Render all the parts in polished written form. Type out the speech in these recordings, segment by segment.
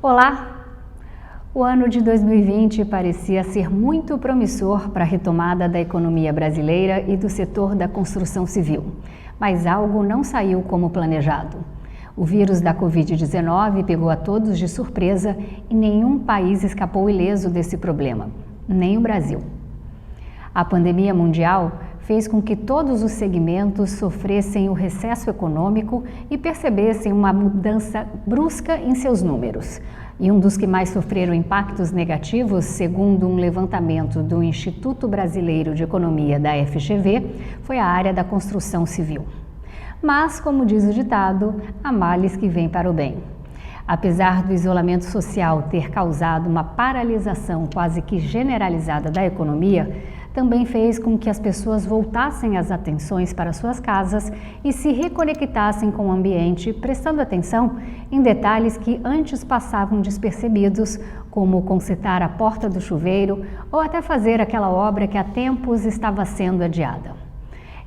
Olá! O ano de 2020 parecia ser muito promissor para a retomada da economia brasileira e do setor da construção civil, mas algo não saiu como planejado. O vírus da Covid-19 pegou a todos de surpresa e nenhum país escapou ileso desse problema, nem o Brasil. A pandemia mundial fez com que todos os segmentos sofressem o recesso econômico e percebessem uma mudança brusca em seus números. E um dos que mais sofreram impactos negativos, segundo um levantamento do Instituto Brasileiro de Economia da FGV, foi a área da construção civil. Mas, como diz o ditado, há males que vêm para o bem. Apesar do isolamento social ter causado uma paralisação quase que generalizada da economia, também fez com que as pessoas voltassem as atenções para suas casas e se reconectassem com o ambiente, prestando atenção em detalhes que antes passavam despercebidos, como consertar a porta do chuveiro ou até fazer aquela obra que há tempos estava sendo adiada.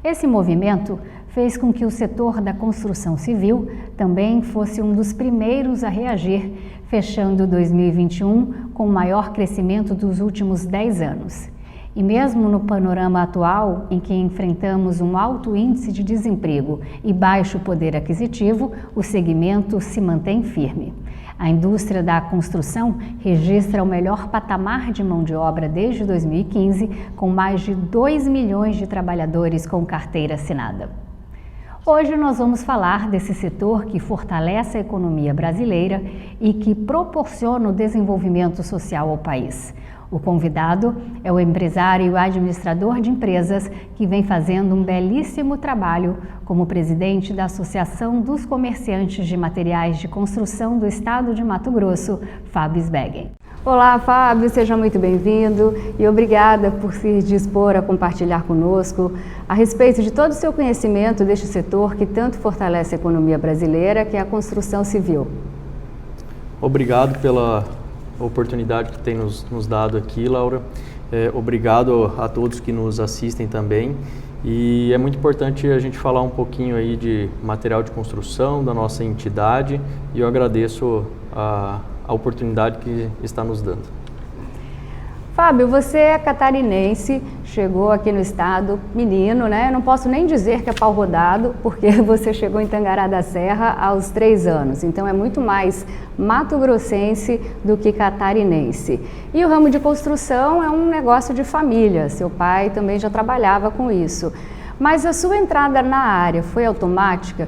Esse movimento fez com que o setor da construção civil também fosse um dos primeiros a reagir, fechando 2021 com o maior crescimento dos últimos 10 anos. E mesmo no panorama atual, em que enfrentamos um alto índice de desemprego e baixo poder aquisitivo, o segmento se mantém firme. A indústria da construção registra o melhor patamar de mão de obra desde 2015, com mais de 2 milhões de trabalhadores com carteira assinada. Hoje nós vamos falar desse setor que fortalece a economia brasileira e que proporciona o desenvolvimento social ao país. O convidado é o empresário e o administrador de empresas que vem fazendo um belíssimo trabalho como presidente da Associação dos Comerciantes de Materiais de Construção do Estado de Mato Grosso, Fábio Sbeggen. Olá, Fábio, seja muito bem-vindo e obrigada por se dispor a compartilhar conosco a respeito de todo o seu conhecimento deste setor que tanto fortalece a economia brasileira, que é a construção civil. Obrigado pela oportunidade que tem nos dado aqui, Laura. Obrigado a todos que nos assistem também. E é muito importante a gente falar um pouquinho aí de material de construção, da nossa entidade, e eu agradeço a oportunidade que está nos dando. Fábio, você é catarinense, chegou aqui no estado, menino, né? Eu não posso nem dizer que é pau rodado, porque você chegou em Tangará da Serra aos 3 anos. Então é muito mais mato-grossense do que catarinense. E o ramo de construção é um negócio de família, seu pai também já trabalhava com isso. Mas a sua entrada na área foi automática?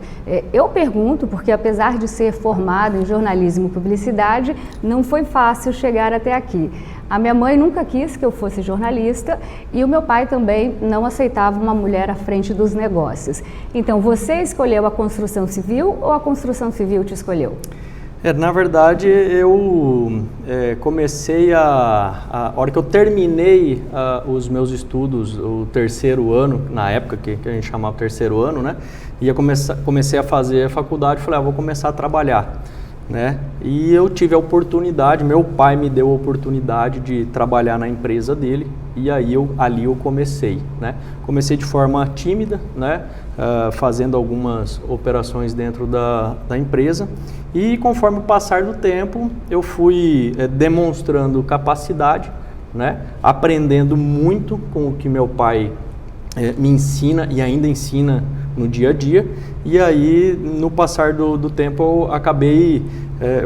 Eu pergunto porque, apesar de ser formado em jornalismo e publicidade, não foi fácil chegar até aqui. A minha mãe nunca quis que eu fosse jornalista e o meu pai também não aceitava uma mulher à frente dos negócios. Então, você escolheu a construção civil ou a construção civil te escolheu? Na verdade, eu comecei a hora que eu terminei os meus estudos, o 3º ano, na época que a gente chamava 3º ano, né? Comecei a fazer a faculdade, falei, vou começar a trabalhar, né? E eu tive a oportunidade, meu pai me deu a oportunidade de trabalhar na empresa dele, e aí ali eu comecei, né? Comecei de forma tímida, né? Fazendo algumas operações dentro da empresa, e conforme o passar do tempo eu fui demonstrando capacidade, né? Aprendendo muito com o que meu pai me ensina e ainda ensina no dia a dia, e aí no passar do tempo eu acabei,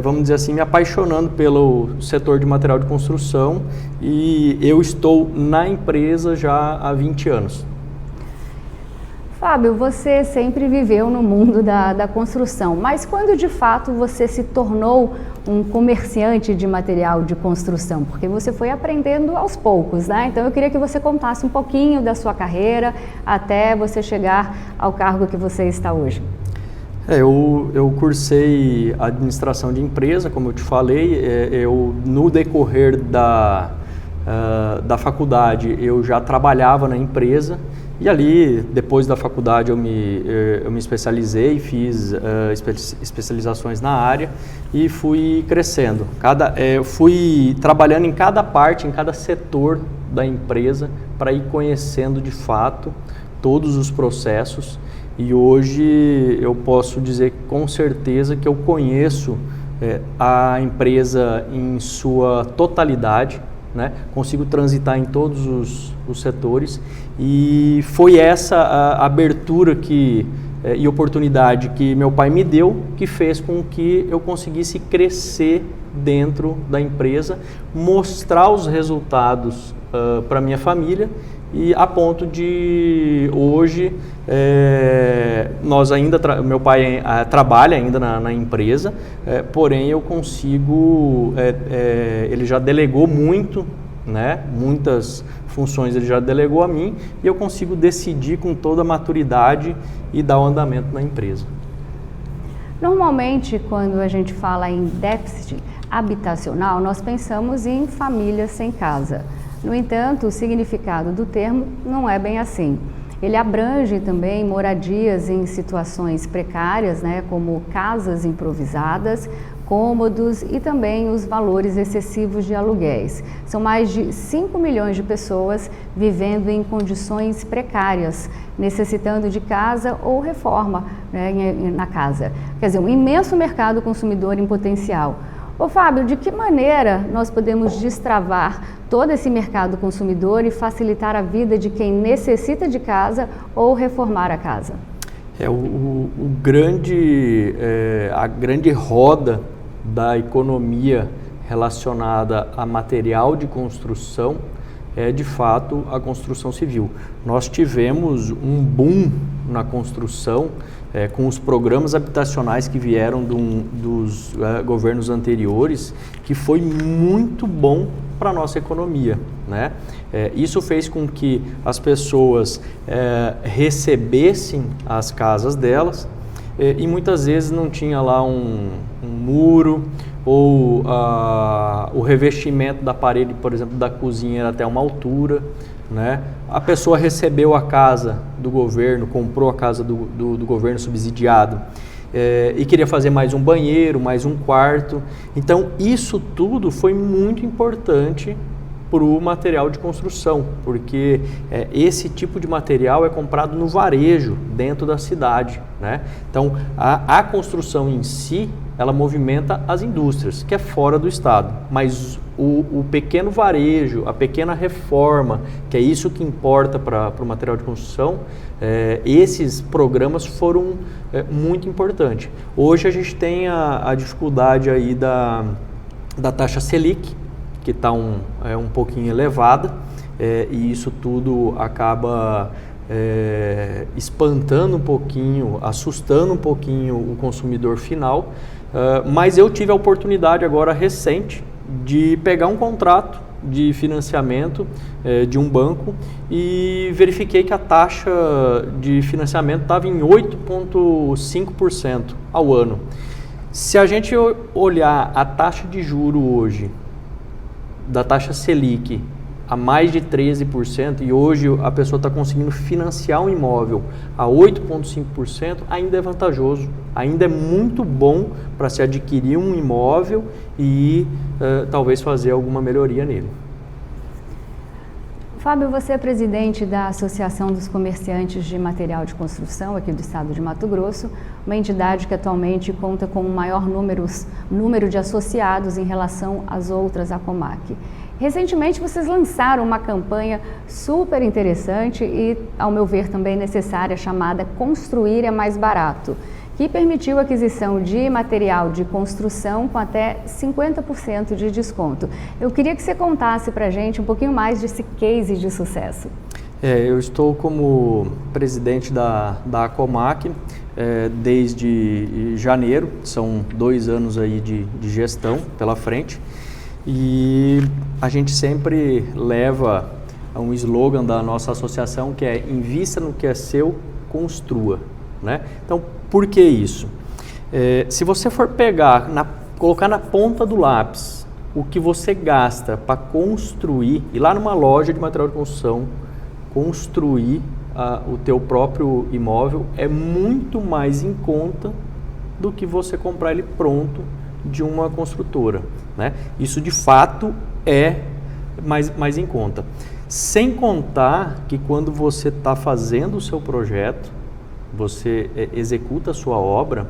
vamos dizer assim, me apaixonando pelo setor de material de construção, e eu estou na empresa já há 20 anos. Fábio, você sempre viveu no mundo da construção, mas quando de fato você se tornou um comerciante de material de construção? Porque você foi aprendendo aos poucos, né? Então eu queria que você contasse um pouquinho da sua carreira até você chegar ao cargo que você está hoje. Eu cursei administração de empresa, como eu te falei. No decorrer da faculdade eu já trabalhava na empresa. E ali, depois da faculdade, eu me especializei, fiz especializações na área e fui crescendo. Fui trabalhando em cada parte, em cada setor da empresa para ir conhecendo de fato todos os processos. E hoje eu posso dizer com certeza que eu conheço a empresa em sua totalidade, né? Consigo transitar em todos os setores, e foi essa a abertura e oportunidade que meu pai me deu, que fez com que eu conseguisse crescer dentro da empresa, mostrar os resultados para minha família, e a ponto de hoje meu pai trabalha ainda na empresa, porém eu consigo, ele já delegou muito, né? Muitas funções ele já delegou a mim, e eu consigo decidir com toda a maturidade e dar o andamento na empresa. Normalmente, quando a gente fala em déficit habitacional, nós pensamos em famílias sem casa. No entanto, o significado do termo não é bem assim. Ele abrange também moradias em situações precárias, né, como casas improvisadas, cômodos e também os valores excessivos de aluguéis. São mais de 5 milhões de pessoas vivendo em condições precárias, necessitando de casa ou reforma, né, na casa. Quer dizer, um imenso mercado consumidor em potencial. Ô Fábio, de que maneira nós podemos destravar todo esse mercado consumidor e facilitar a vida de quem necessita de casa ou reformar a casa? A grande roda da economia relacionada a material de construção é, de fato, a construção civil. Nós tivemos um boom na construção com os programas habitacionais que vieram dos governos anteriores, que foi muito bom para a nossa economia, né? Isso fez com que as pessoas recebessem as casas delas, e muitas vezes não tinha lá um muro, ou o revestimento da parede, por exemplo, da cozinha era até uma altura, né? A pessoa recebeu a casa do governo, comprou a casa do governo subsidiado, e queria fazer mais um banheiro, mais um quarto. Então, isso tudo foi muito importante para o material de construção, porque esse tipo de material é comprado no varejo, dentro da cidade, né? Então, a construção em si, ela movimenta as indústrias, que é fora do estado, mas o pequeno varejo, a pequena reforma, que é isso que importa para o material de construção, esses programas foram muito importantes. Hoje a gente tem a dificuldade aí da taxa Selic, que está um pouquinho elevada, e isso tudo acaba espantando um pouquinho, assustando um pouquinho o consumidor final, mas eu tive a oportunidade agora recente de pegar um contrato de financiamento de um banco e verifiquei que a taxa de financiamento estava em 8,5% ao ano. Se a gente olhar a taxa de juro hoje, da taxa Selic, a mais de 13%, e hoje a pessoa está conseguindo financiar um imóvel a 8,5%, ainda é vantajoso, ainda é muito bom para se adquirir um imóvel e talvez fazer alguma melhoria nele. Fábio, você é presidente da Associação dos Comerciantes de Material de Construção aqui do estado de Mato Grosso, uma entidade que atualmente conta com o maior número de associados em relação às outras ACOMAC. Recentemente vocês lançaram uma campanha super interessante e, ao meu ver, também necessária, chamada Construir é Mais Barato, que permitiu a aquisição de material de construção com até 50% de desconto. Eu queria que você contasse para a gente um pouquinho mais desse case de sucesso. Eu estou como presidente da ACOMAC desde janeiro, são 2 anos aí de gestão pela frente, e a gente sempre leva um slogan da nossa associação que é invista no que é seu, construa, né? Então, por que isso? Se você for colocar na ponta do lápis o que você gasta para construir, ir lá numa loja de material de construção, construir o teu próprio imóvel, é muito mais em conta do que você comprar ele pronto de uma construtora, né? Isso de fato é mais em conta. Sem contar que quando você está fazendo o seu projeto, você executa a sua obra,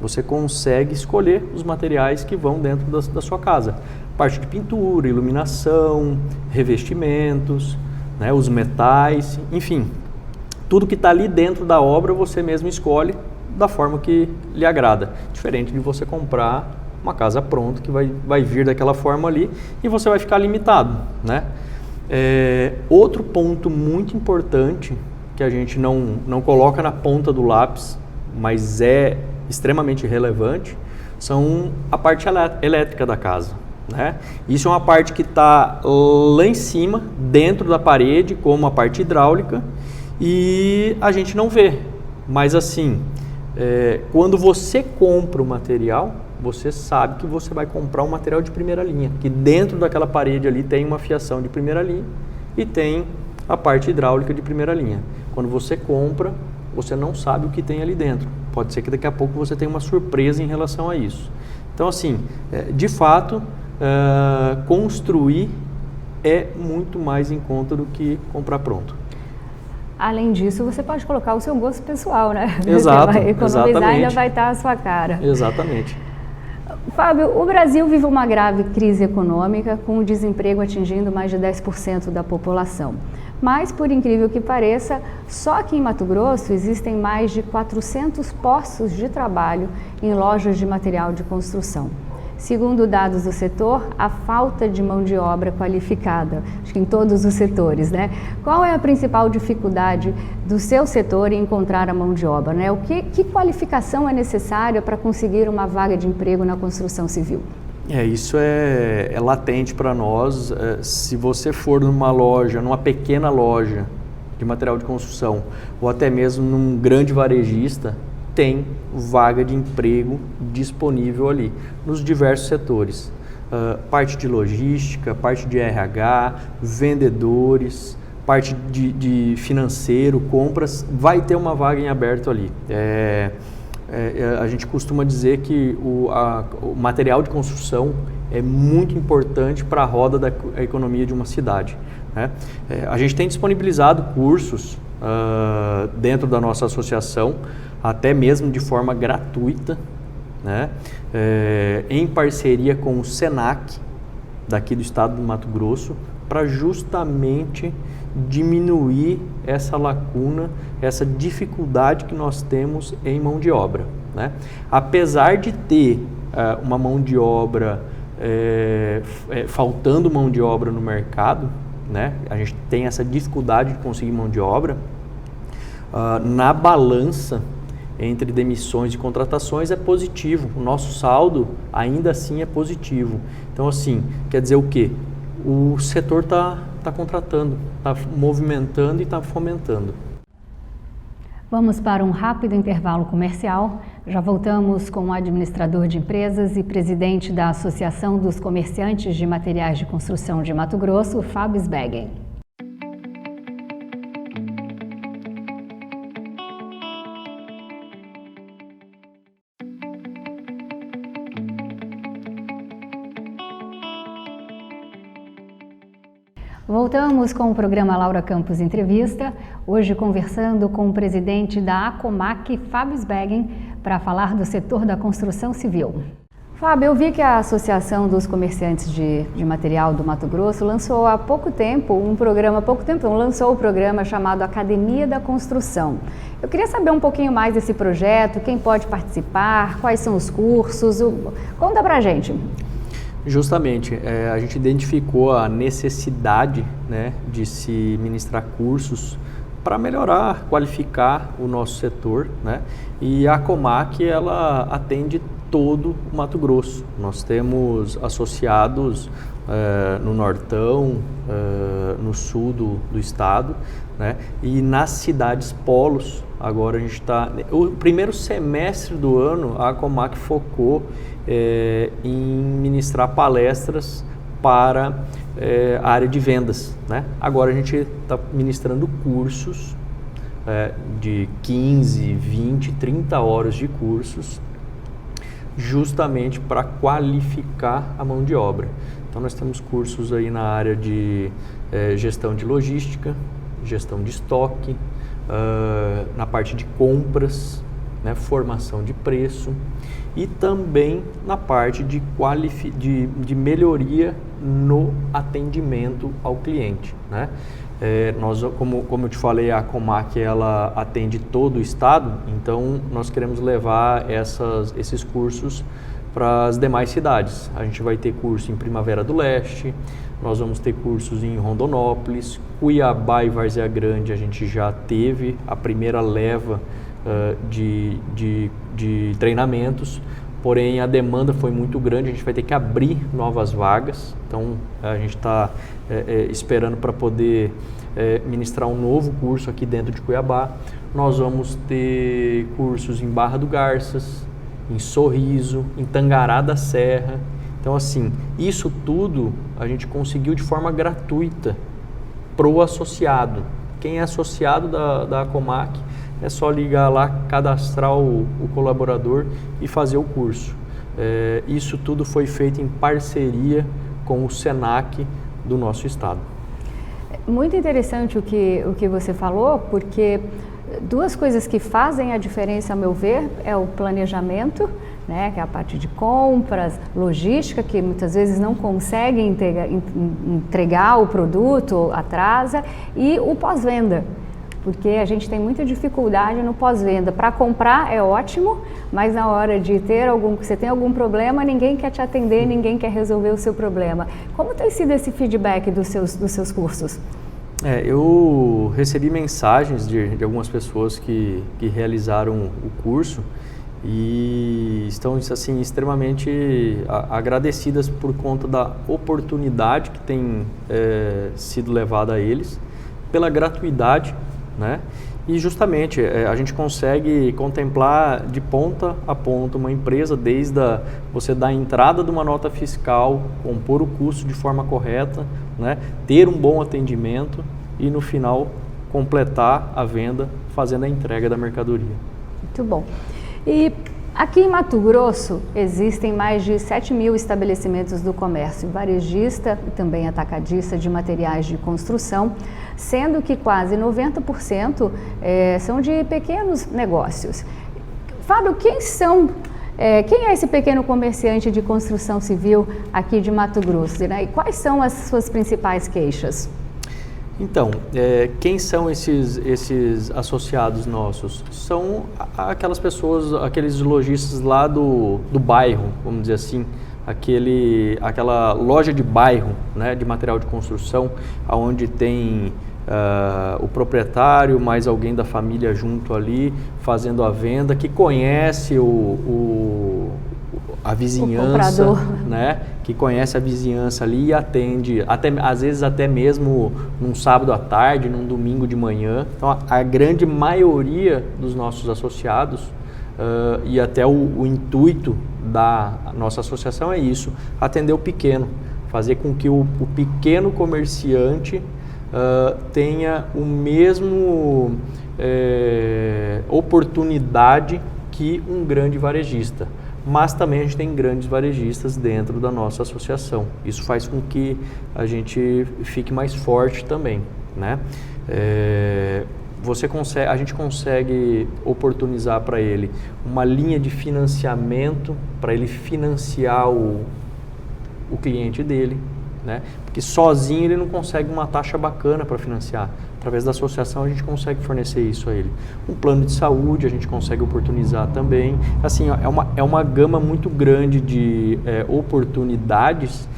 você consegue escolher os materiais que vão dentro da sua casa. Parte de pintura, iluminação, revestimentos, né, os metais, enfim, tudo que está ali dentro da obra você mesmo escolhe da forma que lhe agrada, diferente de você comprar uma casa pronta que vai vir daquela forma ali e você vai ficar limitado, né? Outro ponto muito importante que a gente não coloca na ponta do lápis, mas é extremamente relevante, são a parte elétrica da casa, né? Isso é uma parte que está lá em cima, dentro da parede, como a parte hidráulica, e a gente não vê, mas assim, quando você compra o material, você sabe que você vai comprar um material de primeira linha, que dentro daquela parede ali tem uma fiação de primeira linha e tem a parte hidráulica de primeira linha. Quando você compra, você não sabe o que tem ali dentro. Pode ser que daqui a pouco você tenha uma surpresa em relação a isso. Então, assim, de fato, construir é muito mais em conta do que comprar pronto. Além disso, você pode colocar o seu gosto pessoal, né? Exato, Você vai economizar e exatamente. ainda vai estar a sua cara. Exatamente. Fábio, o Brasil vive uma grave crise econômica, com o desemprego atingindo mais de 10% da população. Mas, por incrível que pareça, só aqui em Mato Grosso existem mais de 400 postos de trabalho em lojas de material de construção. Segundo dados do setor, a falta de mão de obra qualificada, acho que em todos os setores, né? Qual é a principal dificuldade do seu setor em encontrar a mão de obra, né? Que qualificação é necessária para conseguir uma vaga de emprego na construção civil? Isso é latente para nós. Se você for numa pequena loja de material de construção, ou até mesmo num grande varejista, tem vaga de emprego disponível ali, nos diversos setores. Parte de logística, parte de RH, vendedores, parte de financeiro, compras, vai ter uma vaga em aberto ali. A gente costuma dizer que o material de construção é muito importante para a roda da economia de uma cidade, né? A gente tem disponibilizado cursos dentro da nossa associação, até mesmo de forma gratuita, né? Em parceria com o SENAC, daqui do estado do Mato Grosso, para justamente diminuir essa lacuna, essa dificuldade que nós temos em mão de obra, né? Apesar de ter uma mão de obra, faltando mão de obra no mercado, né? A gente tem essa dificuldade de conseguir mão de obra, na balança entre demissões e contratações é positivo. O nosso saldo ainda assim é positivo. Então, assim, quer dizer o quê? O setor está contratando, está movimentando e está fomentando. Vamos para um rápido intervalo comercial. Já voltamos com o administrador de empresas e presidente da Associação dos Comerciantes de Materiais de Construção de Mato Grosso, Fábio Sbeggen. Voltamos com o programa Laura Campos Entrevista, hoje conversando com o presidente da ACOMAC, Fábio Sbeggen, para falar do setor da construção civil. Fábio, eu vi que a Associação dos Comerciantes de Material do Mato Grosso lançou há pouco tempo lançou o programa chamado Academia da Construção. Eu queria saber um pouquinho mais desse projeto, quem pode participar, quais são os cursos, conta pra gente. Justamente, a gente identificou a necessidade, né, de se ministrar cursos para melhorar, qualificar o nosso setor, né? E a ACOMAC, ela atende todo o Mato Grosso. Nós temos associados no Nortão, no sul do estado, né? E nas cidades polos. Agora a gente está... O primeiro semestre do ano, a ACOMAC focou em ministrar palestras para a área de vendas, né? Agora a gente está ministrando cursos de 15, 20, 30 horas de cursos, justamente para qualificar a mão de obra. Então nós temos cursos aí na área de gestão de logística, gestão de estoque, na parte de compras, né, formação de preço e também na parte de melhoria no atendimento ao cliente, né? Nós, como eu te falei, a Comac ela atende todo o estado, então nós queremos levar esses cursos para as demais cidades. A gente vai ter curso em Primavera do Leste, nós vamos ter cursos em Rondonópolis, Cuiabá e Várzea Grande. A gente já teve a primeira leva de treinamentos, porém a demanda foi muito grande, a gente vai ter que abrir novas vagas, então a gente está esperando para poder ministrar um novo curso aqui dentro de Cuiabá. Nós vamos ter cursos em Barra do Garças, em Sorriso, em Tangará da Serra. Então, assim, isso tudo a gente conseguiu de forma gratuita para o associado. Quem é associado da Comac, é só ligar lá, cadastrar o colaborador e fazer o curso. Isso tudo foi feito em parceria com o SENAC do nosso estado. Muito interessante o que você falou, porque duas coisas que fazem a diferença, a meu ver, é o planejamento, né, que é a parte de compras, logística, que muitas vezes não consegue entregar o produto, atrasa, e o pós-venda, porque a gente tem muita dificuldade no pós-venda. Para comprar é ótimo, mas na hora de você tem algum problema, ninguém quer te atender, ninguém quer resolver o seu problema. Como tem sido esse feedback dos seus cursos? Eu recebi mensagens de algumas pessoas que realizaram o curso e estão assim, extremamente agradecidas por conta da oportunidade que tem sido levada a eles, pela gratuidade, né? E justamente a gente consegue contemplar de ponta a ponta uma empresa, desde você dar a entrada de uma nota fiscal, compor o custo de forma correta, né? Ter um bom atendimento e no final completar a venda fazendo a entrega da mercadoria. Muito bom. E aqui em Mato Grosso existem mais de 7.000 estabelecimentos do comércio varejista e também atacadista de materiais de construção, sendo que quase 90% são de pequenos negócios. Fábio, quem é esse pequeno comerciante de construção civil aqui de Mato Grosso, né? E quais são as suas principais queixas? Então, quem são esses associados nossos? São aquelas pessoas, aqueles lojistas lá do bairro, vamos dizer assim, aquela loja de bairro, né, de material de construção, onde tem o proprietário, mais alguém da família junto ali, fazendo a venda, que conhece a vizinhança, né? Que conhece a vizinhança ali e atende, às vezes até mesmo num sábado à tarde, num domingo de manhã. Então, a grande maioria dos nossos associados e até o intuito da nossa associação é isso, atender o pequeno, fazer com que o pequeno comerciante tenha o mesmo oportunidade que um grande varejista. Mas também a gente tem grandes varejistas dentro da nossa associação. Isso faz com que a gente fique mais forte também, né? A gente consegue oportunizar para ele uma linha de financiamento para ele financiar o cliente dele, né? Porque sozinho ele não consegue uma taxa bacana para financiar. Através da associação a gente consegue fornecer isso a ele. Um plano de saúde a gente consegue oportunizar também. Assim, é uma gama muito grande de oportunidades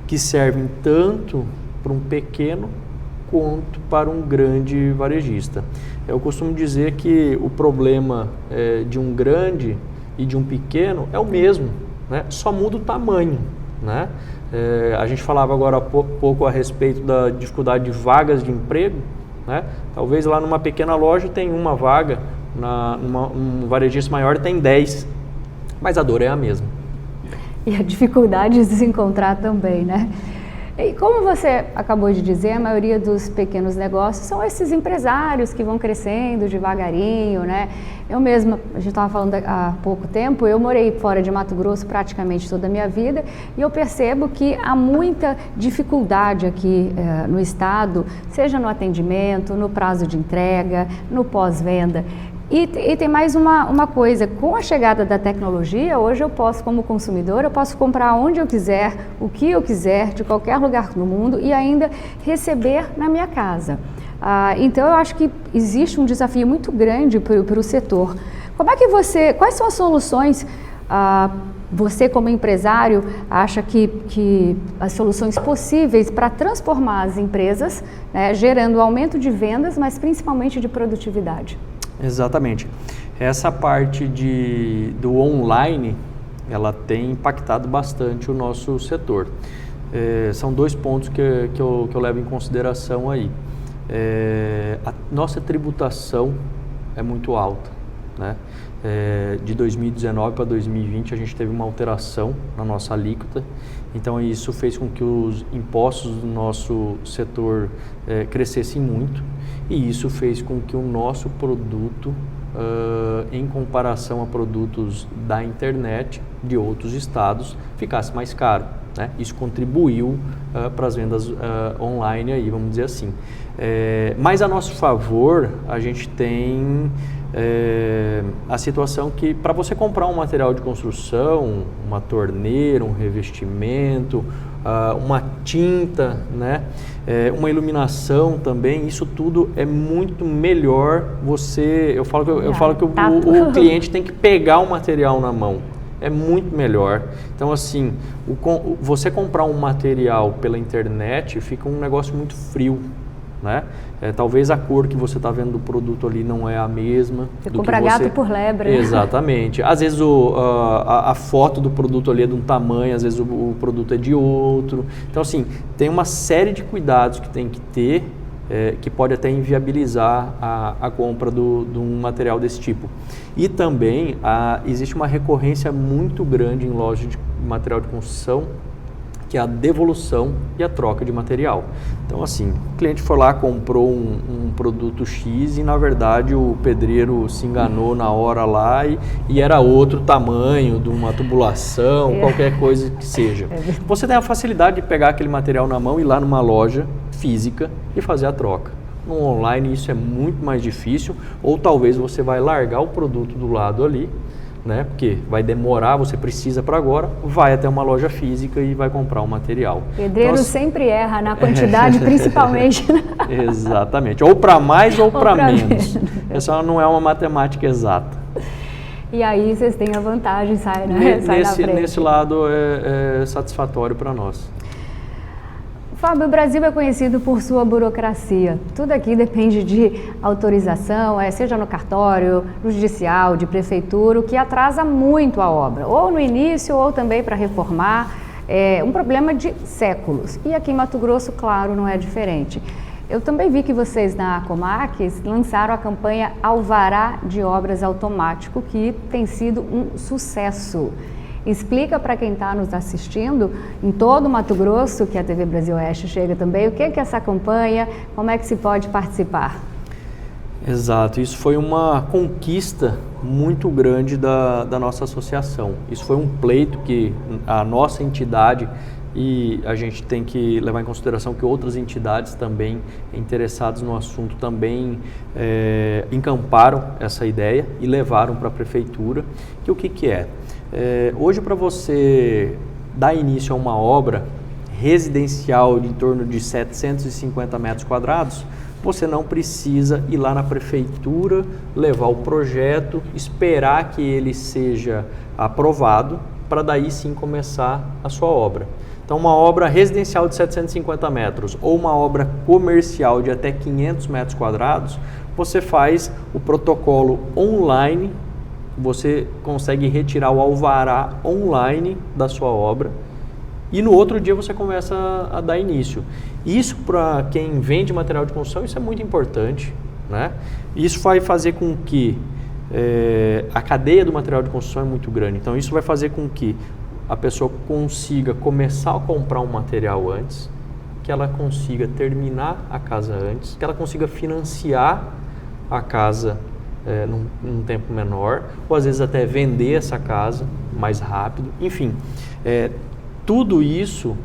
que servem tanto para um pequeno quanto para um grande varejista. Eu costumo dizer que o problema de um grande e de um pequeno é o mesmo, né? Só muda o tamanho, né? A gente falava agora há pouco a respeito da dificuldade de vagas de emprego, né? Talvez lá numa pequena loja tem uma vaga, num varejista maior tem 10, mas a dor é a mesma. E a dificuldade de se encontrar também, né? E como você acabou de dizer, a maioria dos pequenos negócios são esses empresários que vão crescendo devagarinho, né? Eu mesma, a gente estava falando há pouco tempo, eu morei fora de Mato Grosso praticamente toda a minha vida e eu percebo que há muita dificuldade aqui no estado, seja no atendimento, no prazo de entrega, no pós-venda. E tem mais uma coisa, com a chegada da tecnologia, hoje eu posso, como consumidor, eu posso comprar onde eu quiser, o que eu quiser, de qualquer lugar do mundo e ainda receber na minha casa. Então eu acho que existe um desafio muito grande para o setor. Quais são as soluções, você como empresário acha que as soluções possíveis para transformar as empresas, né, gerando aumento de vendas, mas principalmente de produtividade? Exatamente. Essa parte do online, ela tem impactado bastante o nosso setor. São 2 pontos que eu levo em consideração aí. A nossa tributação é muito alta, né? De 2019 para 2020 a gente teve uma alteração na nossa alíquota, então isso fez com que os impostos do nosso setor crescessem muito, e isso fez com que o nosso produto, em comparação a produtos da internet de outros estados, ficasse mais caro, né? Isso contribuiu para as vendas online aí, vamos dizer assim. Mas a nosso favor, a gente tem a situação que para você comprar um material de construção, uma torneira, um revestimento, uma tinta, né? Uma iluminação também, isso tudo é muito melhor. Eu falo que o cliente tem que pegar o material na mão. É muito melhor. Então, assim, você comprar um material pela internet fica um negócio muito frio, né? Talvez a cor que você está vendo do produto ali não é a mesma. Você compra gato por lebre. Exatamente. Às vezes a foto do produto ali é de um tamanho, às vezes o produto é de outro. Então, assim, tem uma série de cuidados que tem que ter, que pode até inviabilizar a compra de um material desse tipo. E também existe uma recorrência muito grande em lojas de material de construção, que é a devolução e a troca de material. Então, assim, o cliente foi lá, comprou um produto X e, na verdade, o pedreiro se enganou na hora lá e era outro tamanho, de uma tubulação, qualquer coisa que seja. Você tem a facilidade de pegar aquele material na mão e ir lá numa loja física e fazer a troca. No online isso é muito mais difícil, ou talvez você vai largar o produto do lado ali, né? Porque vai demorar, você precisa para agora, vai até uma loja física e vai comprar um material. Pedreiro então, sempre erra na quantidade, principalmente. Exatamente, ou para mais ou para menos. Essa não é uma matemática exata. E aí vocês têm a vantagem, sai na frente. Nesse lado é satisfatório para nós. Fábio, o Brasil é conhecido por sua burocracia. Tudo aqui depende de autorização, seja no cartório, no judicial, de prefeitura, o que atrasa muito a obra, ou no início ou também para reformar. É um problema de séculos. E aqui em Mato Grosso, claro, não é diferente. Eu também vi que vocês na Comax lançaram a campanha Alvará de Obras Automático, que tem sido um sucesso. Explica para quem está nos assistindo, em todo o Mato Grosso, que a TV Brasil Oeste chega também, o que é essa campanha, como é que se pode participar? Exato, isso foi uma conquista muito grande da nossa associação. Isso foi um pleito que a nossa entidade, e a gente tem que levar em consideração que outras entidades também interessadas no assunto também encamparam essa ideia e levaram para a prefeitura. Que o que é? Hoje, para você dar início a uma obra residencial de em torno de 750 metros quadrados, você não precisa ir lá na prefeitura, levar o projeto, esperar que ele seja aprovado, para daí sim começar a sua obra. Então, uma obra residencial de 750 metros ou uma obra comercial de até 500 metros quadrados, você faz o protocolo online, você consegue retirar o alvará online da sua obra e no outro dia você começa a dar início. Isso, para quem vende material de construção, isso é muito importante, né? Isso vai fazer com que a cadeia do material de construção é muito grande, então isso vai fazer com que a pessoa consiga começar a comprar um material antes, que ela consiga terminar a casa antes, que ela consiga financiar a casa num tempo menor, ou às vezes até vender essa casa mais rápido. Enfim, tudo isso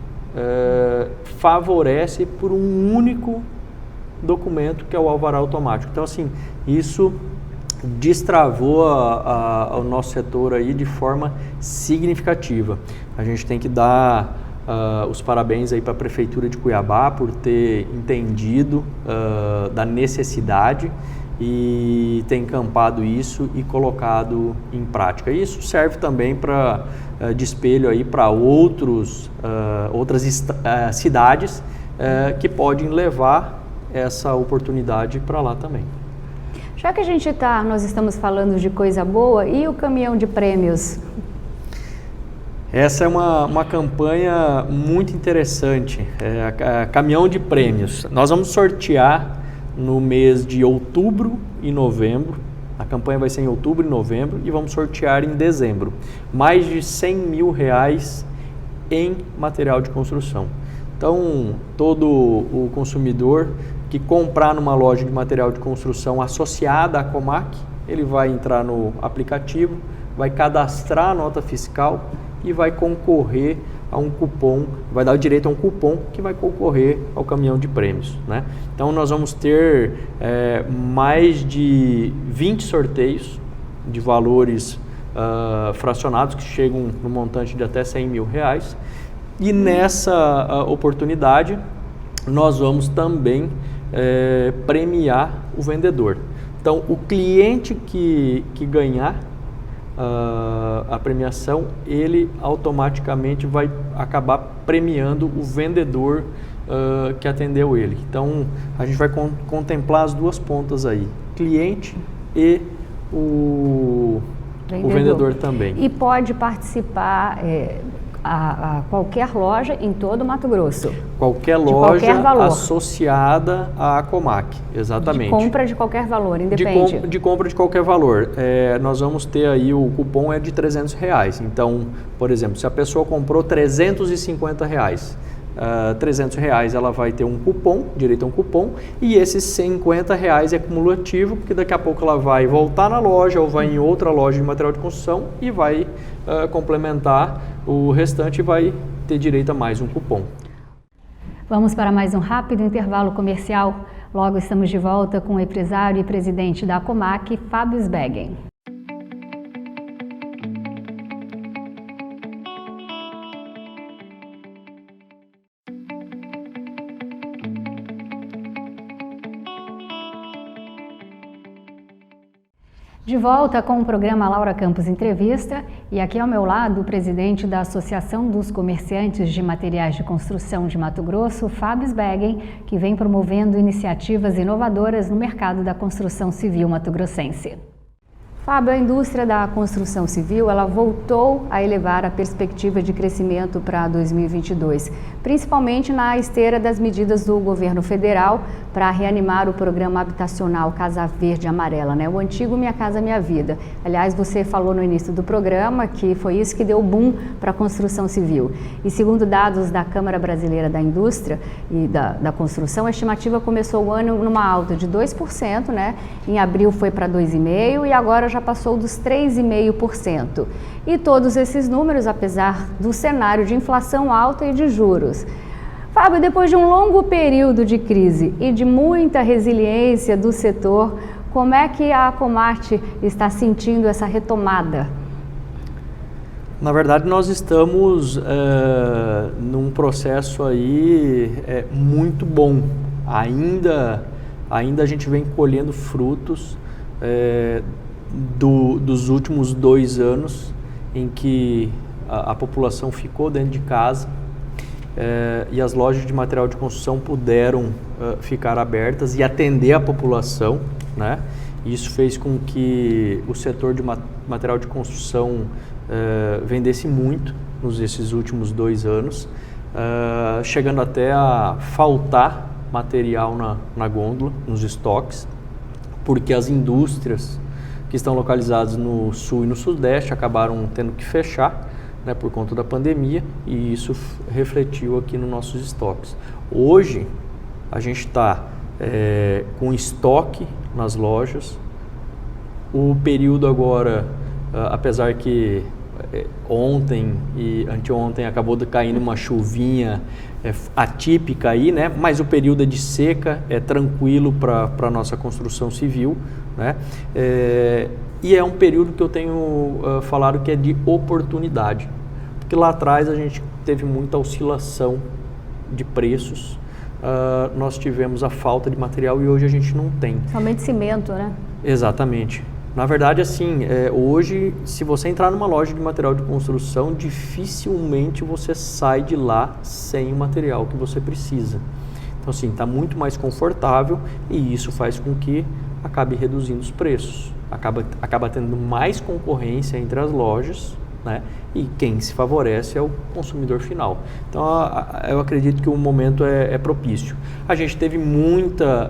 favorece por um único documento, que é o alvará automático. Então, assim, isso destravou o nosso setor aí de forma significativa. A gente tem que dar os parabéns aí para a Prefeitura de Cuiabá por ter entendido da necessidade e ter encampado isso e colocado em prática. Isso serve também de espelho aí para outras cidades que podem levar essa oportunidade para lá também. Já que nós estamos falando de coisa boa, e o caminhão de prêmios? Essa é uma campanha muito interessante, caminhão de prêmios. Nós vamos sortear no mês de outubro e novembro, a campanha vai ser em outubro e novembro, e vamos sortear em dezembro, mais de R$100 mil em material de construção. Então, todo o consumidor que comprar numa loja de material de construção associada à Comac, ele vai entrar no aplicativo, vai cadastrar a nota fiscal e vai concorrer a um cupom, vai dar o direito a um cupom que vai concorrer ao caminhão de prêmios, né? Então nós vamos ter mais de 20 sorteios de valores fracionados que chegam no montante de até R$100 mil. E nessa oportunidade nós vamos também premiar o vendedor. Então o cliente que ganhar a premiação, ele automaticamente vai acabar premiando o vendedor que atendeu ele. Então a gente vai contemplar as duas pontas aí, cliente e o vendedor também. E pode participar a qualquer loja em todo o Mato Grosso? Qualquer loja associada à Comac, exatamente. De compra de qualquer valor, independe? De compra de qualquer valor. Nós vamos ter aí, o cupom é de R$300. Então, por exemplo, se a pessoa comprou R$350, R$300 ela vai ter um cupom, direito a um cupom, e esses R$50 é cumulativo, porque daqui a pouco ela vai voltar na loja ou vai em outra loja de material de construção e vai complementar o restante e vai ter direito a mais um cupom. Vamos para mais um rápido intervalo comercial. Logo estamos de volta com o empresário e presidente da Comac, Fábio Sbeggen. De volta com o programa Laura Campos Entrevista, e aqui ao meu lado o presidente da Associação dos Comerciantes de Materiais de Construção de Mato Grosso, Fábio Sbeggen, que vem promovendo iniciativas inovadoras no mercado da construção civil mato-grossense. Fábio, a indústria da construção civil, ela voltou a elevar a perspectiva de crescimento para 2022, principalmente na esteira das medidas do governo federal para reanimar o programa habitacional Casa Verde Amarela, né? O antigo Minha Casa Minha Vida. Aliás, você falou no início do programa que foi isso que deu boom para a construção civil. E segundo dados da Câmara Brasileira da Indústria e da Construção, a estimativa começou o ano numa alta de 2%, né? Em abril foi para 2,5% e agora já passou dos 3,5%. E todos esses números, apesar do cenário de inflação alta e de juros. Fábio, depois de um longo período de crise e de muita resiliência do setor, como é que a Comac está sentindo essa retomada? Na verdade, nós estamos num processo aí muito bom. Ainda a gente vem colhendo frutos dos últimos 2 anos em que a população ficou dentro de casa e as lojas de material de construção puderam ficar abertas e atender a população, né? Isso fez com que o setor de material de construção vendesse muito nesses últimos 2 anos, chegando até a faltar material na gôndola, nos estoques, porque as indústrias que estão localizadas no sul e no sudeste acabaram tendo que fechar, né, por conta da pandemia, e isso refletiu aqui nos nossos estoques. Hoje a gente está com estoque nas lojas. O período agora, apesar que ontem e anteontem acabou caindo uma chuvinha atípica aí, né? Mas o período de seca é tranquilo para a nossa construção civil, né? E é um período que eu tenho falado que é de oportunidade, porque lá atrás a gente teve muita oscilação de preços, nós tivemos a falta de material e hoje a gente não tem. Somente cimento, né? Exatamente. Na verdade, assim, hoje, se você entrar numa loja de material de construção, dificilmente você sai de lá sem o material que você precisa. Então, assim, está muito mais confortável e isso faz com que acabe reduzindo os preços. Acaba tendo mais concorrência entre as lojas, né? E quem se favorece é o consumidor final. Então, eu acredito que o momento é propício. A gente teve muita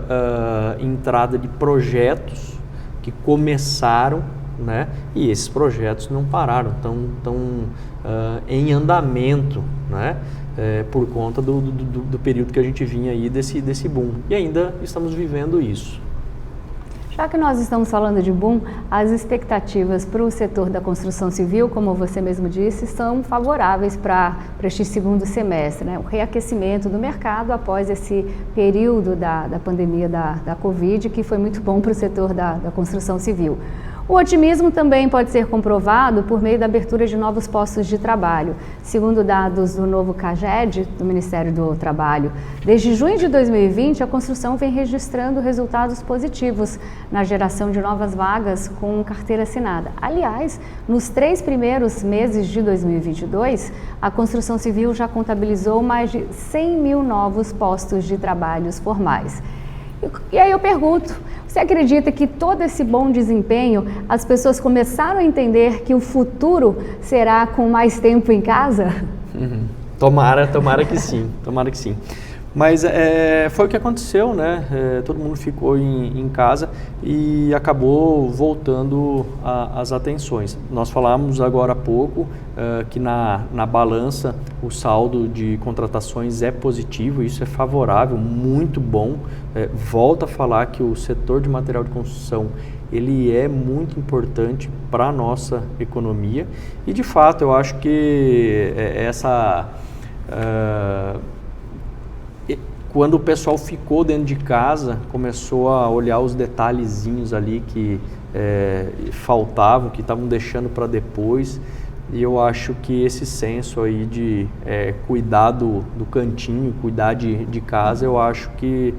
entrada de projetos que começaram, né? E esses projetos não pararam, estão em andamento, né? Por conta do período que a gente vinha aí desse boom. E ainda estamos vivendo isso. Já que nós estamos falando de boom, as expectativas para o setor da construção civil, como você mesmo disse, são favoráveis para este segundo semestre, né? O reaquecimento do mercado após esse período da pandemia da Covid, que foi muito bom para o setor da construção civil. O otimismo também pode ser comprovado por meio da abertura de novos postos de trabalho. Segundo dados do novo CAGED, do Ministério do Trabalho, desde junho de 2020, a construção vem registrando resultados positivos na geração de novas vagas com carteira assinada. Aliás, nos 3 primeiros meses de 2022, a construção civil já contabilizou mais de 100 mil novos postos de trabalhos formais. E aí eu pergunto, você acredita que todo esse bom desempenho, as pessoas começaram a entender que o futuro será com mais tempo em casa? Tomara que sim, tomara que sim. Mas foi o que aconteceu, né? Todo mundo ficou em casa e acabou voltando as atenções. Nós falamos agora há pouco que na balança o saldo de contratações é positivo, isso é favorável, muito bom. Volto a falar que o setor de material de construção ele é muito importante para a nossa economia e, de fato, eu acho que quando o pessoal ficou dentro de casa, começou a olhar os detalhezinhos ali que faltavam, que estavam deixando para depois. E eu acho que esse senso aí de cuidar do cantinho, cuidar de casa, eu acho que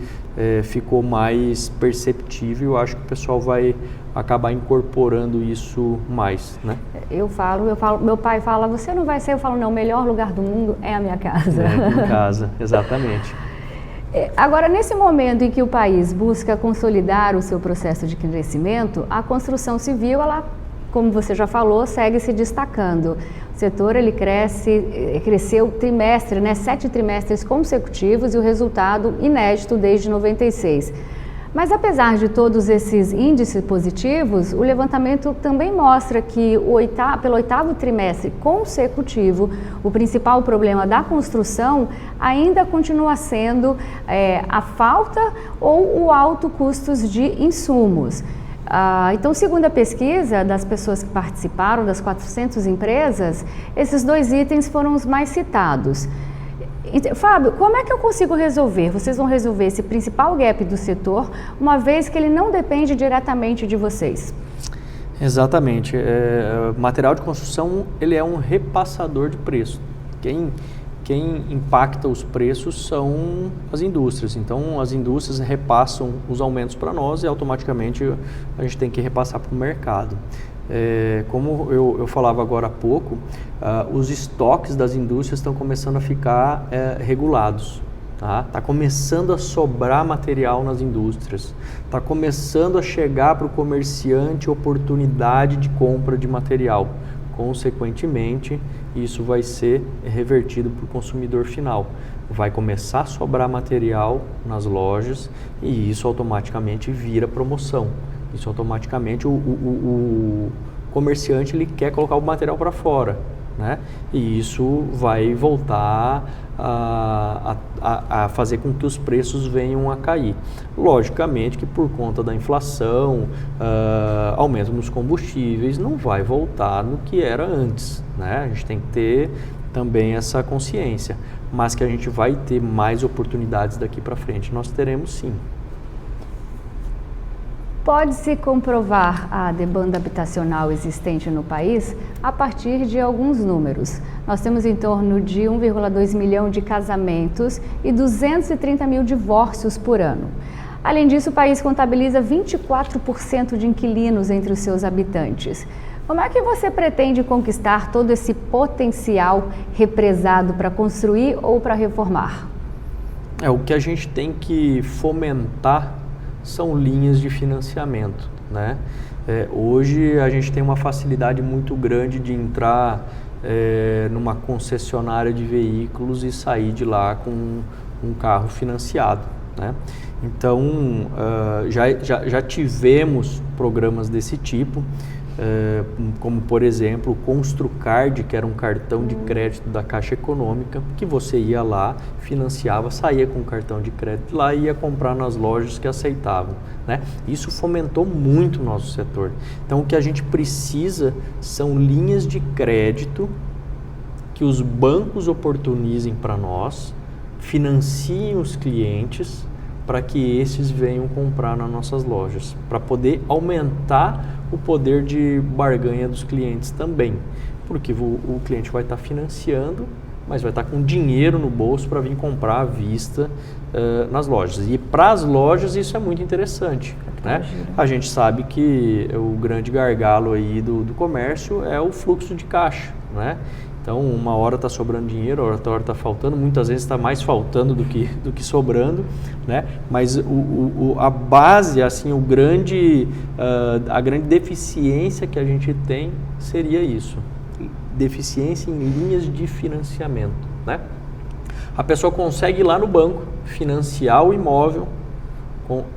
ficou mais perceptível. Eu acho que o pessoal vai acabar incorporando isso mais, né? Eu falo, meu pai fala, você não vai ser, eu falo, não, o melhor lugar do mundo é a minha casa. Em casa, exatamente. Agora, nesse momento em que o país busca consolidar o seu processo de crescimento, a construção civil, ela, como você já falou, segue se destacando. O setor ele cresceu trimestre, né, 7 trimestres consecutivos e o resultado inédito desde 96. Mas apesar de todos esses índices positivos, o levantamento também mostra que pelo 8º trimestre consecutivo, o principal problema da construção ainda continua sendo a falta ou o alto custos de insumos. Então, segundo a pesquisa das pessoas que participaram, das 400 empresas, esses 2 itens foram os mais citados. Fábio, como é que eu consigo resolver? Vocês vão resolver esse principal gap do setor, uma vez que ele não depende diretamente de vocês? Exatamente. Material de construção ele é um repassador de preço. Quem impacta os preços são as indústrias. Então, as indústrias repassam os aumentos para nós e automaticamente a gente tem que repassar para o mercado. Como eu falava agora há pouco, os estoques das indústrias estão começando a ficar regulados. Tá começando a sobrar material nas indústrias, está começando a chegar para o comerciante oportunidade de compra de material. Consequentemente, isso vai ser revertido para o consumidor final. Vai começar a sobrar material nas lojas e isso automaticamente vira promoção. Isso automaticamente o comerciante ele quer colocar o material para fora. né? E isso vai voltar a fazer com que os preços venham a cair. Logicamente que por conta da inflação, aumento nos combustíveis, não vai voltar no que era antes, né? A gente tem que ter também essa consciência, mas que a gente vai ter mais oportunidades daqui para frente, nós teremos sim. Pode-se comprovar a demanda habitacional existente no país a partir de alguns números. Nós temos em torno de 1,2 milhão de casamentos e 230 mil divórcios por ano. Além disso, o país contabiliza 24% de inquilinos entre os seus habitantes. Como é que você pretende conquistar todo esse potencial represado para construir ou para reformar? O que a gente tem que fomentar são linhas de financiamento, né? Hoje a gente tem uma facilidade muito grande de entrar numa concessionária de veículos e sair de lá com um carro financiado, né? Então, já tivemos programas desse tipo, como por exemplo o Construcard, que era um cartão de crédito da Caixa Econômica, que você ia lá, financiava, saía com o cartão de crédito lá e ia comprar nas lojas que aceitavam, né? Isso fomentou muito o nosso setor. Então o que a gente precisa são linhas de crédito que os bancos oportunizem para nós, financiem os clientes para que esses venham comprar nas nossas lojas, para poder aumentar o poder de barganha dos clientes também, porque o cliente vai estar financiando, mas vai estar com dinheiro no bolso para vir comprar à vista nas lojas. E para as lojas isso é muito interessante, né? A gente sabe que o grande gargalo aí do comércio é o fluxo de caixa, né? Então, uma hora está sobrando dinheiro, outra hora está faltando, muitas vezes está mais faltando do que sobrando, né? Mas a base, assim, a grande deficiência que a gente tem seria isso, deficiência em linhas de financiamento, né? A pessoa consegue ir lá no banco, financiar o imóvel,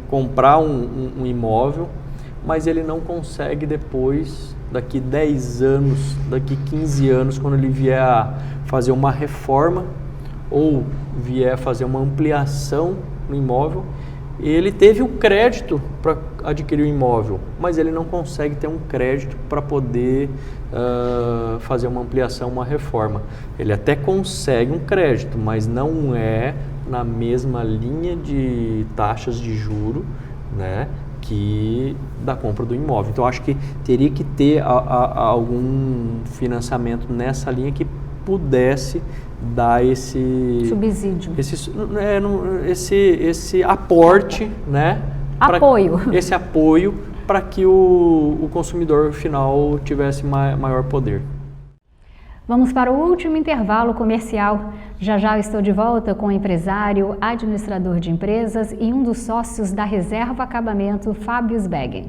comprar um imóvel, mas ele não consegue depois, daqui 10 anos, daqui 15 anos, quando ele vier a fazer uma reforma ou vier fazer uma ampliação no imóvel, ele teve o crédito para adquirir o imóvel, mas ele não consegue ter um crédito para poder fazer uma ampliação, uma reforma. Ele até consegue um crédito, mas não é na mesma linha de taxas de juro, né, que da compra do imóvel. Então, acho que teria que ter algum financiamento nessa linha que pudesse dar esse subsídio, esse aporte, né? Esse apoio para que o consumidor final tivesse maior poder. Vamos para o último intervalo comercial. Já já estou de volta com o empresário, administrador de empresas e um dos sócios da Reserva Acabamento, Fábio Sbeggen.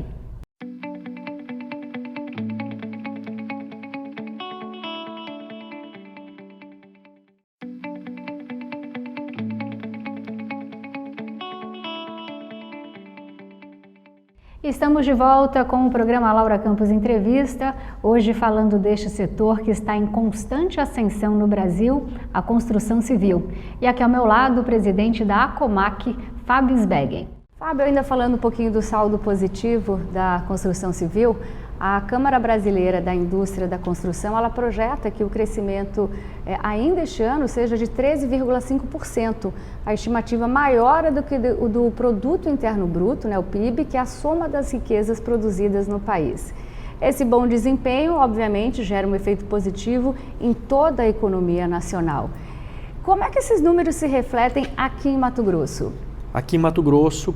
Estamos de volta com o programa Laura Campos Entrevista, hoje falando deste setor que está em constante ascensão no Brasil, a construção civil. E aqui ao meu lado o presidente da ACOMAC, Fábio Sbeggen. Fábio, ainda falando um pouquinho do saldo positivo da construção civil, a Câmara Brasileira da Indústria da Construção, ela projeta que o crescimento ainda este ano seja de 13,5%. A estimativa maior é do que do Produto Interno Bruto, né, o PIB, que é a soma das riquezas produzidas no país. Esse bom desempenho, obviamente, gera um efeito positivo em toda a economia nacional. Como é que esses números se refletem aqui em Mato Grosso? Aqui em Mato Grosso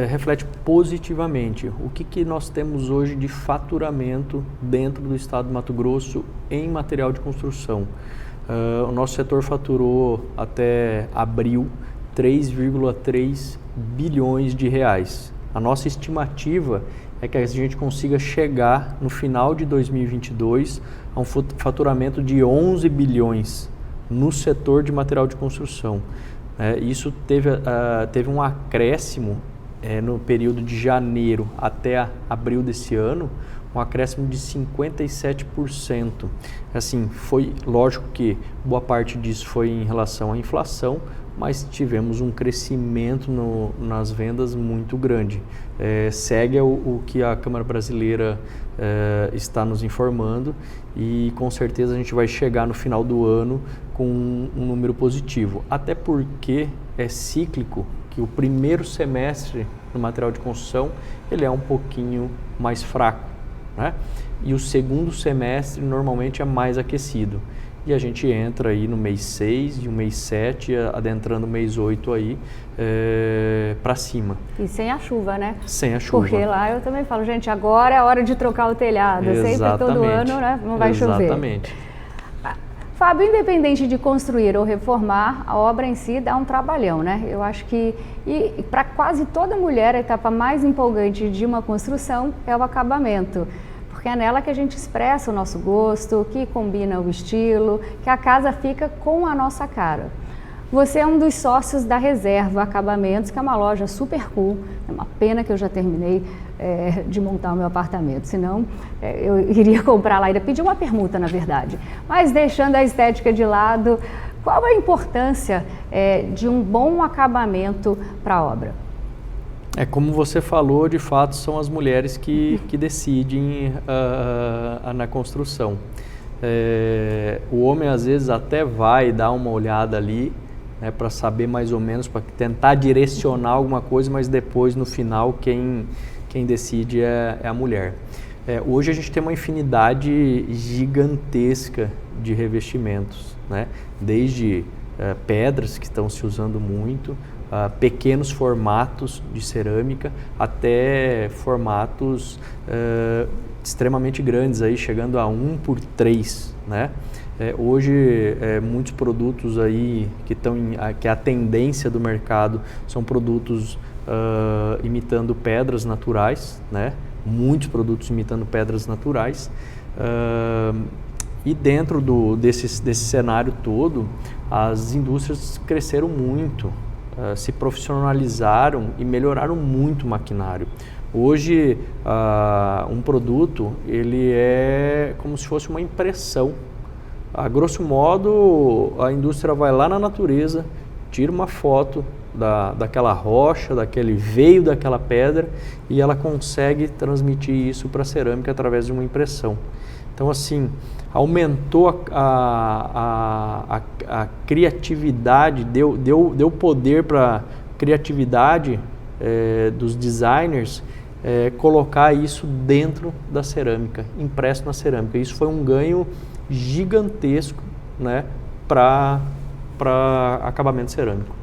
reflete positivamente. O que nós temos hoje de faturamento dentro do estado de Mato Grosso em material de construção? O nosso setor faturou até abril 3,3 bilhões de reais. A nossa estimativa é que a gente consiga chegar no final de 2022 a um faturamento de 11 bilhões no setor de material de construção. Isso teve um acréscimo no período de janeiro até abril desse ano, um acréscimo de 57%. Assim, foi lógico que boa parte disso foi em relação à inflação, mas tivemos um crescimento nas vendas muito grande. Segue o que a Câmara Brasileira está nos informando e com certeza a gente vai chegar no final do ano com um número positivo. Até porque é cíclico, que o primeiro semestre no material de construção ele é um pouquinho mais fraco, né? E o segundo semestre normalmente é mais aquecido. E a gente entra aí no mês 6 e o mês 7, adentrando o mês 8 aí, para cima. E sem a chuva, né? Sem a chuva. Porque lá eu também falo, gente, agora é a hora de trocar o telhado. Exatamente. Sempre, todo ano, né? Não vai chover. Exatamente. Fábio, independente de construir ou reformar, a obra em si dá um trabalhão, né? Eu acho que, e para quase toda mulher, a etapa mais empolgante de uma construção é o acabamento. Porque é nela que a gente expressa o nosso gosto, que combina o estilo, que a casa fica com a nossa cara. Você é um dos sócios da Reserva Acabamentos, que é uma loja super cool. É uma pena que eu já terminei de montar o meu apartamento, senão eu iria comprar lá, iria pedir uma permuta, na verdade. Mas deixando a estética de lado, qual a importância de um bom acabamento para a obra? Como você falou, de fato, são as mulheres que decidem na construção. O homem, às vezes, até vai dar uma olhada ali, né, para saber mais ou menos, para tentar direcionar alguma coisa, mas depois, no final, quem decide é a mulher. Hoje a gente tem uma infinidade gigantesca de revestimentos, né? Desde pedras, que estão se usando muito, pequenos formatos de cerâmica, até formatos extremamente grandes, aí, chegando a 1x3, né? Hoje, muitos produtos aí que a tendência do mercado são produtos imitando pedras naturais, né? Muitos produtos imitando pedras naturais. E dentro desse cenário todo, as indústrias cresceram muito, se profissionalizaram e melhoraram muito o maquinário. Hoje, um produto ele é como se fosse uma impressão. A grosso modo, a indústria vai lá na natureza, tira uma foto daquela rocha, daquele veio daquela pedra e ela consegue transmitir isso para a cerâmica através de uma impressão. Então, assim, aumentou a criatividade, deu poder para a criatividade dos designers colocar isso dentro da cerâmica, impresso na cerâmica. Isso foi um ganho gigantesco, né, para acabamento cerâmico.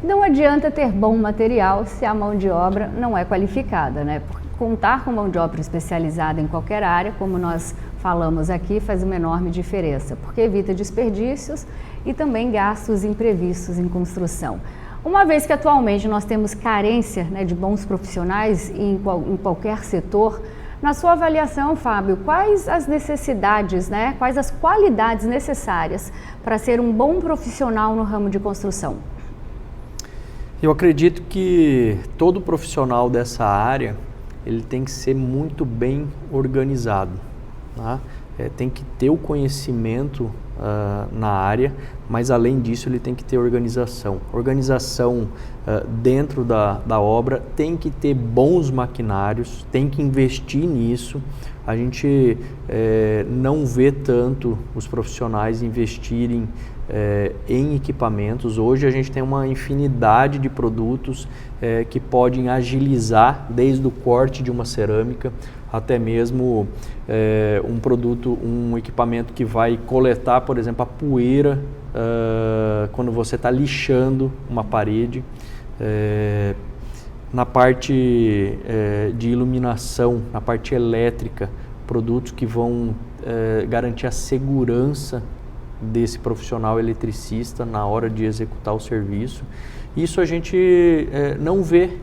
Não adianta ter bom material se a mão de obra não é qualificada, né? Porque contar com mão de obra especializada em qualquer área, como nós falamos aqui, faz uma enorme diferença, porque evita desperdícios e também gastos imprevistos em construção. Uma vez que atualmente nós temos carência, né, de bons profissionais em qualquer setor, na sua avaliação, Fábio, quais as necessidades, né, quais as qualidades necessárias para ser um bom profissional no ramo de construção? Eu acredito que todo profissional dessa área ele tem que ser muito bem organizado, tá? Tem que ter o conhecimento na área, mas além disso ele tem que ter organização. Organização dentro da obra, tem que ter bons maquinários, tem que investir nisso. A gente não vê tanto os profissionais investirem em equipamentos. Hoje a gente tem uma infinidade de produtos que podem agilizar desde o corte de uma cerâmica até mesmo um equipamento que vai coletar, por exemplo, a poeira quando você está lixando uma parede. Na parte de iluminação, na parte elétrica, produtos que vão garantir a segurança desse profissional eletricista na hora de executar o serviço. Isso a gente não vê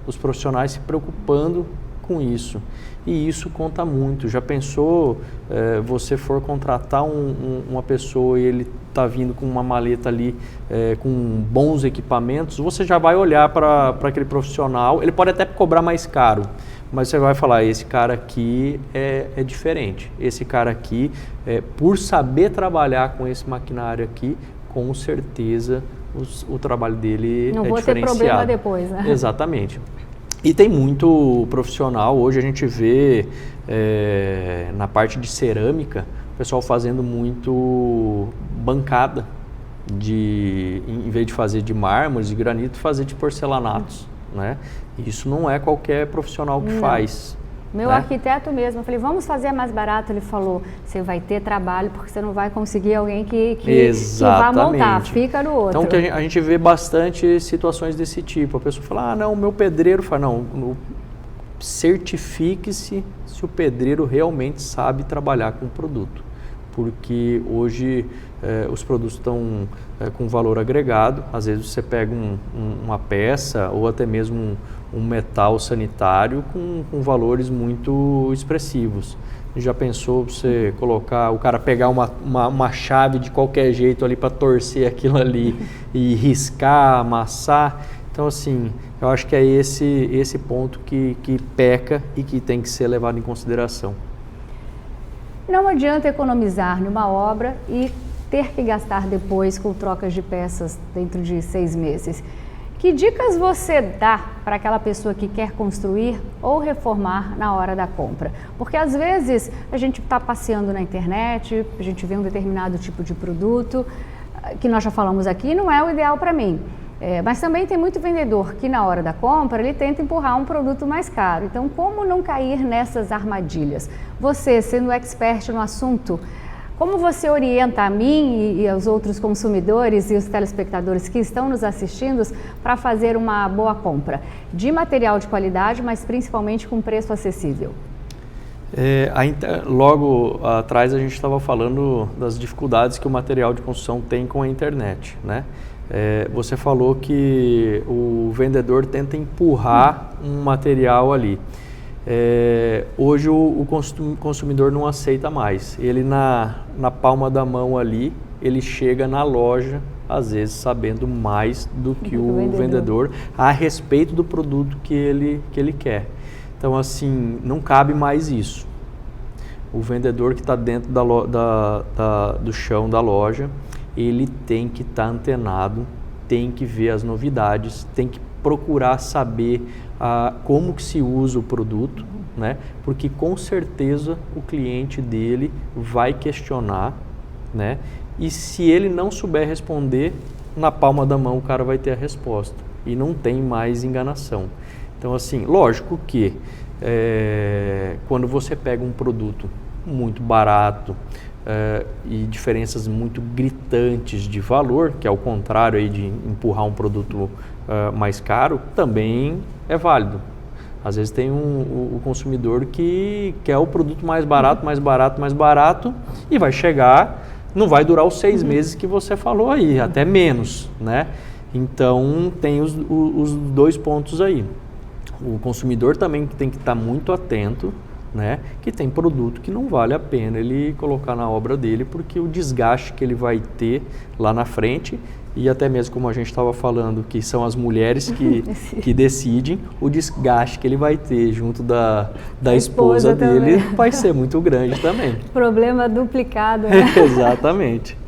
os profissionais se preocupando com isso. E isso conta muito. Já pensou, você for contratar uma pessoa e ele está vindo com uma maleta ali com bons equipamentos, você já vai olhar para aquele profissional, ele pode até cobrar mais caro, mas você vai falar, esse cara aqui é diferente. Esse cara aqui, por saber trabalhar com esse maquinário aqui, com certeza o trabalho dele não é vou diferenciado. ter problema depois, né? Exatamente. E tem muito profissional, hoje a gente vê na parte de cerâmica, o pessoal fazendo muito bancada, em vez de fazer de mármores, de granito, fazer de porcelanatos, né? Isso não é qualquer profissional que faz. Meu arquiteto mesmo, eu falei, vamos fazer mais barato. Ele falou, você vai ter trabalho porque você não vai conseguir alguém que vá montar, fica no outro. Então a gente vê bastante situações desse tipo. A pessoa fala, não, o meu pedreiro fala, não, certifique-se se o pedreiro realmente sabe trabalhar com o produto. Porque hoje os produtos estão com valor agregado, às vezes você pega uma peça ou até mesmo um metal sanitário com valores muito expressivos. Já pensou você colocar, o cara pegar uma chave de qualquer jeito ali para torcer aquilo ali e riscar, amassar? Então assim, eu acho que é esse ponto que peca e que tem que ser levado em consideração. Não adianta economizar numa obra e ter que gastar depois com trocas de peças dentro de 6 meses. Que dicas você dá para aquela pessoa que quer construir ou reformar na hora da compra? Porque às vezes a gente está passeando na internet, a gente vê um determinado tipo de produto, que nós já falamos aqui, não é o ideal para mim. Mas também tem muito vendedor que na hora da compra ele tenta empurrar um produto mais caro. Então, como não cair nessas armadilhas? Você, sendo expert no assunto, como você orienta a mim e aos outros consumidores e os telespectadores que estão nos assistindo para fazer uma boa compra de material de qualidade, mas principalmente com preço acessível? Logo atrás a gente estava falando das dificuldades que o material de construção tem com a internet, né? Você falou que o vendedor tenta empurrar um material ali. Hoje o consumidor não aceita mais. Ele na palma da mão ali, ele chega na loja, às vezes sabendo mais do que o vendedor a respeito do produto que ele quer. Então assim, não cabe mais isso. O vendedor que está dentro do chão da loja, ele tem que estar antenado, tem que ver as novidades, tem que procurar saber como que se usa o produto, né? Porque com certeza o cliente dele vai questionar, né? E se ele não souber responder, na palma da mão o cara vai ter a resposta e não tem mais enganação. Então assim, lógico que quando você pega um produto muito barato, e diferenças muito gritantes de valor, que é o contrário aí de empurrar um produto mais caro, também é válido. Às vezes tem o consumidor que quer o produto mais barato, mais barato, mais barato e vai chegar, não vai durar os 6 meses que você falou aí, até menos, né? Então tem os 2 pontos aí. O consumidor também tem que estar muito atento, né, que tem produto que não vale a pena ele colocar na obra dele, porque o desgaste que ele vai ter lá na frente, e até mesmo como a gente estava falando, que são as mulheres que decidem, o desgaste que ele vai ter junto da esposa dele vai ser muito grande também. Problema duplicado, né? Exatamente.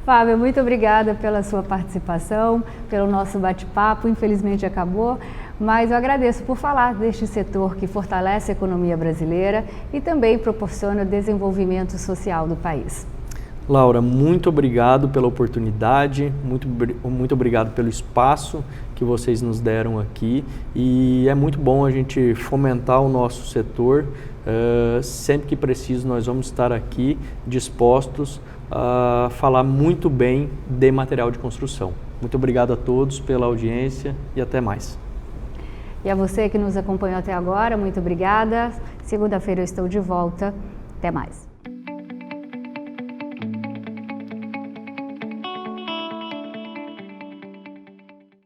Fábio, muito obrigada pela sua participação, pelo nosso bate-papo. Infelizmente acabou, mas eu agradeço por falar deste setor que fortalece a economia brasileira e também proporciona o desenvolvimento social do país. Laura, muito obrigado pela oportunidade, muito obrigado pelo espaço que vocês nos deram aqui, e é muito bom a gente fomentar o nosso setor. Sempre que preciso nós vamos estar aqui dispostos a falar muito bem de material de construção. Muito obrigado a todos pela audiência e até mais. E a você que nos acompanhou até agora, muito obrigada. Segunda-feira eu estou de volta. Até mais.